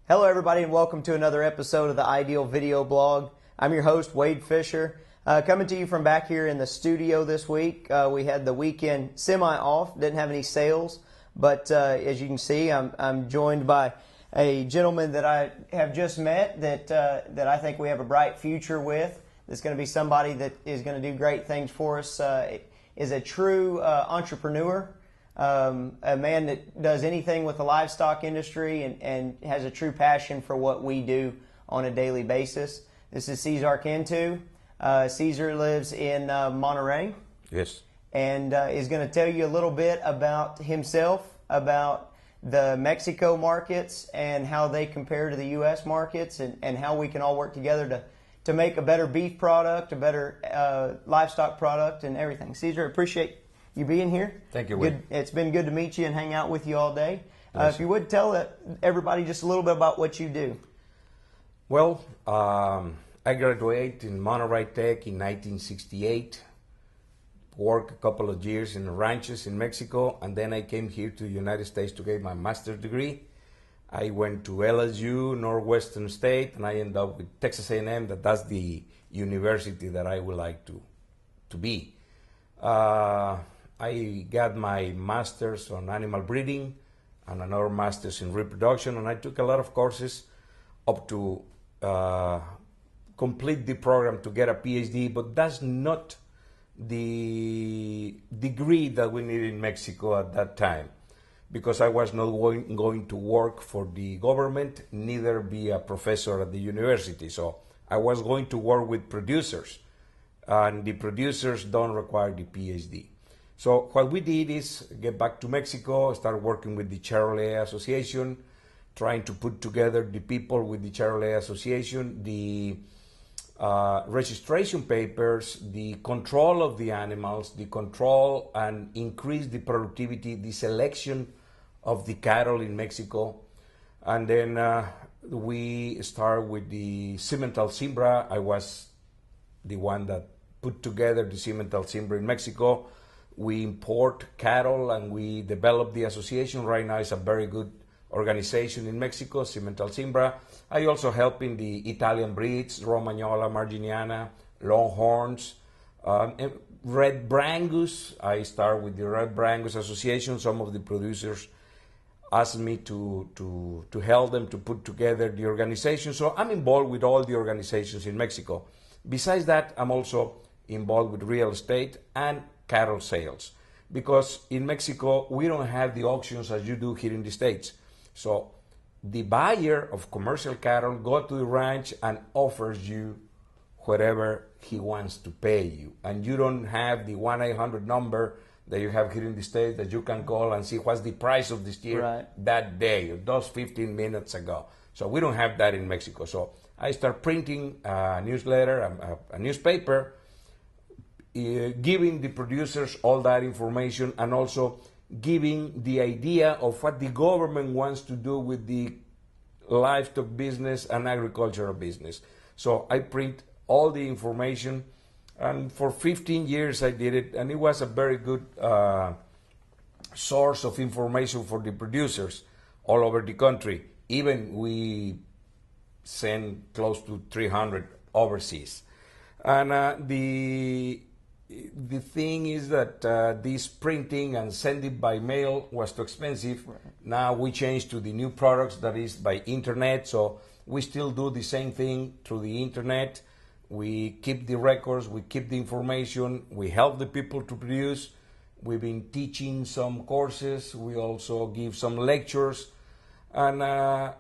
Hello everybody and welcome to another episode of the Ideal Video Blog. I'm your host Wade Fisher, coming to you from back here in the studio this week. We had the weekend semi-off, didn't have any sales, but as you can see I'm joined by a gentleman that I have just met that I think we have a bright future with. That's going to be somebody that is going to do great things for us, is a true entrepreneur. A man that does anything with the livestock industry and has a true passion for what we do on a daily basis. This is César Cantú. Cesar lives in Monterrey. Yes. And is going to tell you a little bit about himself, about the Mexico markets and how they compare to the U.S. markets and how we can all work together to make a better beef product, a better livestock product and everything. Cesar, appreciate you being here. Thank you, Wade. It's been good to meet you and hang out with you all day. If you would tell everybody just a little bit about what you do. Well, I graduated in Monterrey Tech in 1968, worked a couple of years in ranches in Mexico, and then I came here to the United States to get my master's degree. I went to LSU, Northwestern State, and I ended up with Texas A&M. That's the university that I would like to be. I got my master's on animal breeding and another master's in reproduction, and I took a lot of courses up to complete the program to get a PhD, but that's not the degree that we needed in Mexico at that time, because I was not going to work for the government, neither be a professor at the university. So I was going to work with producers, and the producers don't require the PhD. So what we did is get back to Mexico, start working with the Chevrolet Association, trying to put together the people with the Chevrolet Association, the registration papers, the control of the animals, the control and increase the productivity, the selection of the cattle in Mexico. And then we start with the Cimental Siembra. I was the one that put together the Cimental Siembra in Mexico. We import cattle and we develop the association. Right now it's a very good organization in Mexico, Cimental Siembra. I also help in the Italian breeds, Romagnola, Marginiana, Longhorns, Red Brangus. I start with the Red Brangus Association. Some of the producers asked me to help them to put together the organization. So I'm involved with all the organizations in Mexico. Besides that, I'm also involved with real estate and cattle sales, because in Mexico we don't have the auctions as you do here in the States. So the buyer of commercial cattle go to the ranch and offers you whatever he wants to pay you, and you don't have the 1-800 number that you have here in the States that you can call and see what's the price of the steer that day or those 15 minutes ago. So we don't have that in Mexico. So I start printing a newsletter, a newspaper, giving the producers all that information and also giving the idea of what the government wants to do with the livestock business and agricultural business. So I print all the information, and for 15 years I did it, and it was a very good source of information for the producers all over the country. Even we send close to 300 overseas. And the thing is that this printing and sending by mail was too expensive. Right. Now we changed to the new products that is by internet. So we still do the same thing through the internet. We keep the records, we keep the information, we help the people to produce. We've been teaching some courses. We also give some lectures. And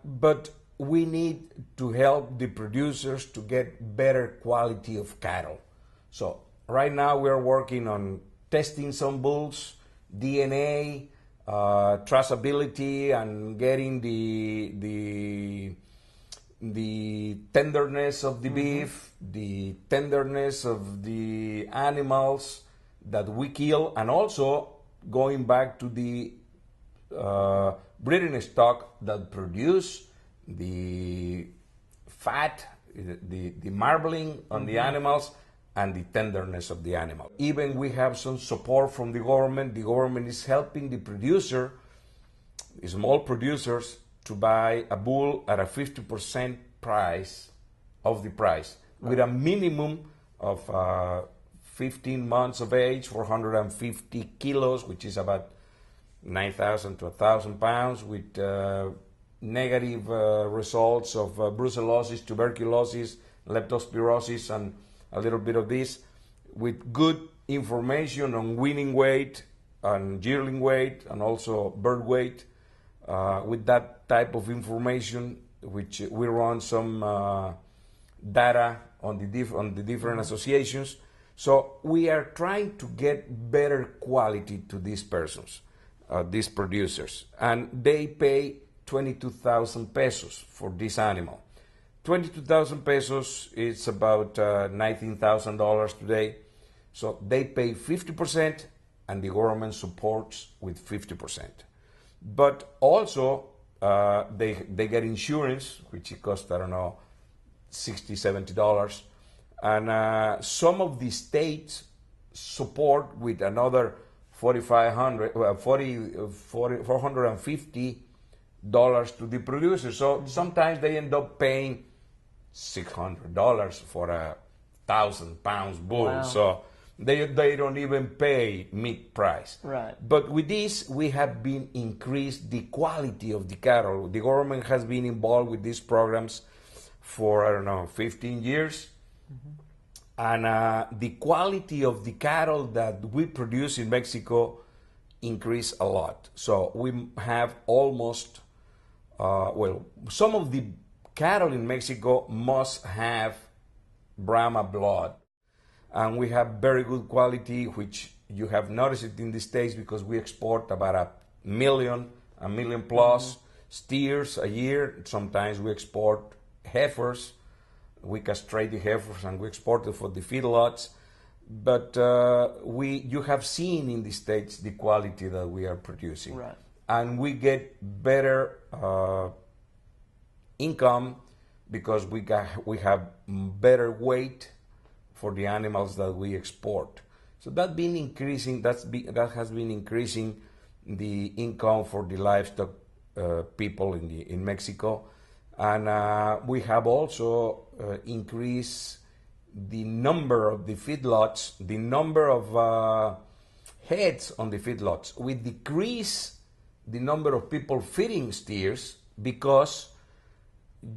but we need to help the producers to get better quality of cattle. So right now we're working on testing some bulls, DNA, traceability, and getting the tenderness of the beef, the tenderness of the animals that we kill, and also going back to the breeding stock that produce the fat, the marbling on the animals, and the tenderness of the animal. Even we have some support from the government. The government is helping the producer, the small producers, to buy a bull at a 50% price of the price, with a minimum of 15 months of age, 450 kilos, which is about 9,000 to 1,000 pounds, with negative results of brucellosis, tuberculosis, leptospirosis, and a little bit of this, with good information on weaning weight and yearling weight and also bird weight. With that type of information, which we run some data on the different associations. So we are trying to get better quality to these persons, these producers, and they pay 22,000 pesos for this animal. 22,000 pesos is about $19,000 today. So they pay 50% and the government supports with 50%. But also they get insurance, which it costs, I don't know, $60, $70. And some of the states support with another $450 to the producer. So sometimes they end up paying $600 for a 1,000 pounds bull. Wow. So they don't even pay meat price. Right. But with this, we have been increased the quality of the cattle. The government has been involved with these programs for, I don't know, 15 years. And the quality of the cattle that we produce in Mexico increased a lot. So we have almost, some of the cattle in Mexico must have Brahma blood. And we have very good quality, which you have noticed it in the States because we export about a million plus steers a year. Sometimes we export heifers. We castrate the heifers and we export it for the feedlots. But you have seen in the States the quality that we are producing. Right. And we get better income because we have better weight for the animals that we export. So that been increasing. That has been increasing the income for the livestock people in Mexico, and we have also increased the number of the feedlots, the number of heads on the feedlots. We decrease the number of people feeding steers because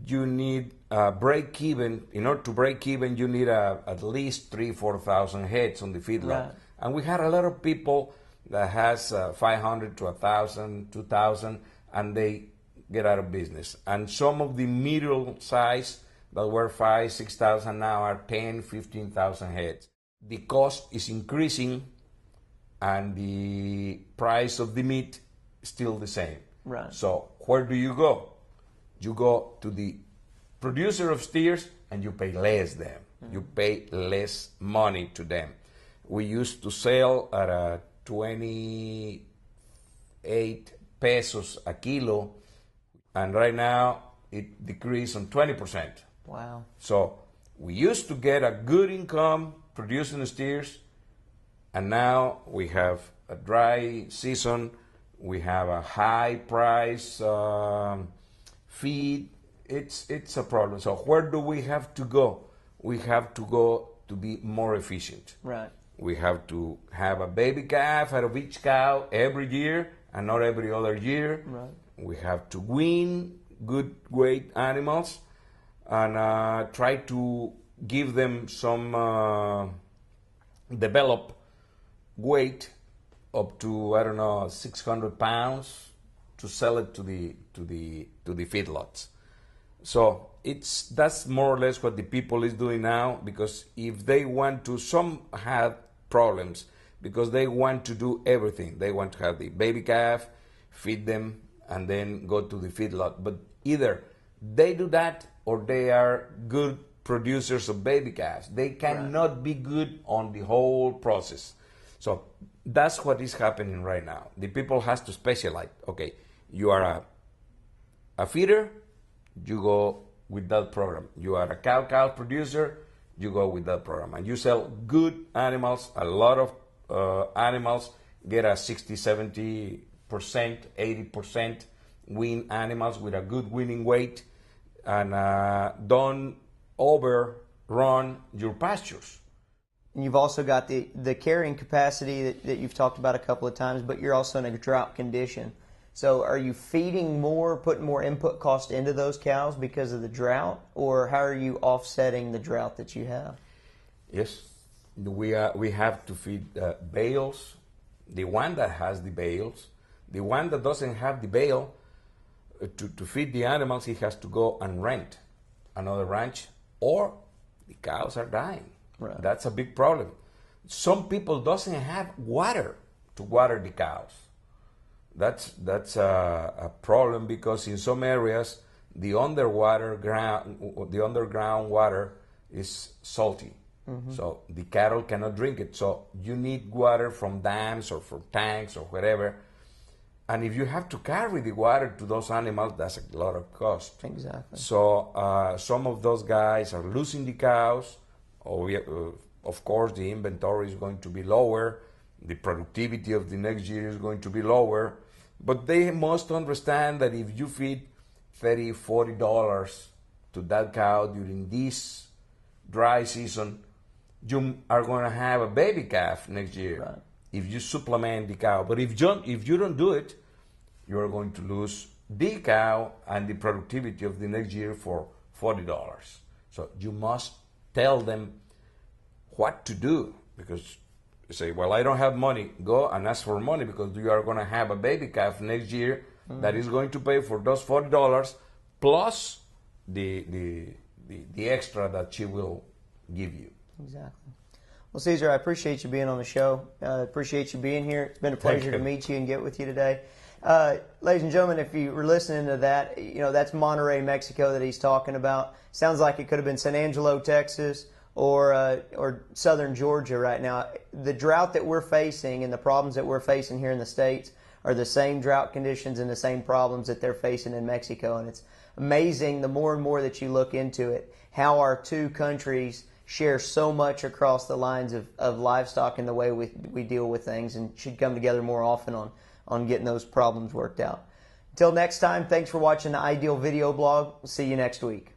you need break even. In order to break even, you need at least 3,000-4,000 heads on the feedlot. Right. And we had a lot of people that has 500 to 1,000, 2,000, and they get out of business. And some of the middle size that were 5,000, 6,000 now are 10,000, 15,000 heads. The cost is increasing, and the price of the meat is still the same. Right. So where do you go? You go to the producer of steers and you pay less them. You pay less money to them. We used to sell at 28 pesos a kilo, and right now it decreased on 20%. Wow. So we used to get a good income producing the steers, and now we have a dry season, we have a high price feed. It's a problem. So where do we have to go? We have to go to be more efficient. Right. We have to have a baby calf out of each cow every year and not every other year. Right. We have to wean good weight animals and try to give them some develop weight up to, I don't know, 600 pounds to sell it to the feedlots. So that's more or less what the people is doing now, because if they want to, some have problems because they want to do everything. They want to have the baby calf, feed them, and then go to the feedlot. But either they do that or they are good producers of baby calves. They cannot be good on the whole process. So that's what is happening right now. The people has to specialize. Okay, you are a feeder, you go with that program. You are a cow producer, you go with that program. And you sell good animals. A lot of animals get a 60, 70%, 80% wean animals with a good weaning weight, and don't overrun your pastures. And you've also got the carrying capacity that you've talked about a couple of times, but you're also in a drought condition. So are you feeding more, putting more input cost into those cows because of the drought, or how are you offsetting the drought that you have? Yes, we have to feed bales. The one that has the bales, the one that doesn't have the bale, to feed the animals, he has to go and rent another ranch, or the cows are dying. Right. That's a big problem. Some people doesn't have water to water the cows. That's a problem, because in some areas the underground water is salty. Mm-hmm. So the cattle cannot drink it. So you need water from dams or from tanks or whatever. And if you have to carry the water to those animals, that's a lot of cost. Exactly. So some of those guys are losing the cows. Of course, the inventory is going to be lower. The productivity of the next year is going to be lower. But they must understand that if you feed $30, $40 to that cow during this dry season, you are going to have a baby calf next year. Right. If you supplement the cow. But if you don't do it, you are going to lose the cow and the productivity of the next year for $40. So you must tell them what to do, because you say, well, I don't have money. Go and ask for money, because you are going to have a baby calf next year that is going to pay for those $40 plus the extra that she will give you. Exactly. Well, Cesar, I appreciate you being on the show. Appreciate you being here. It's been a pleasure to meet you and get with you today. Ladies and gentlemen, if you were listening to that, that's Monterrey, Mexico that he's talking about. Sounds like it could have been San Angelo, Texas, or southern Georgia right now. The drought that we're facing and the problems that we're facing here in the States are the same drought conditions and the same problems that they're facing in Mexico. And it's amazing, the more and more that you look into it, how our two countries share so much across the lines of livestock and the way we deal with things, and should come together more often on getting those problems worked out. Until next time, thanks for watching the Ideal Video Blog. We'll see you next week.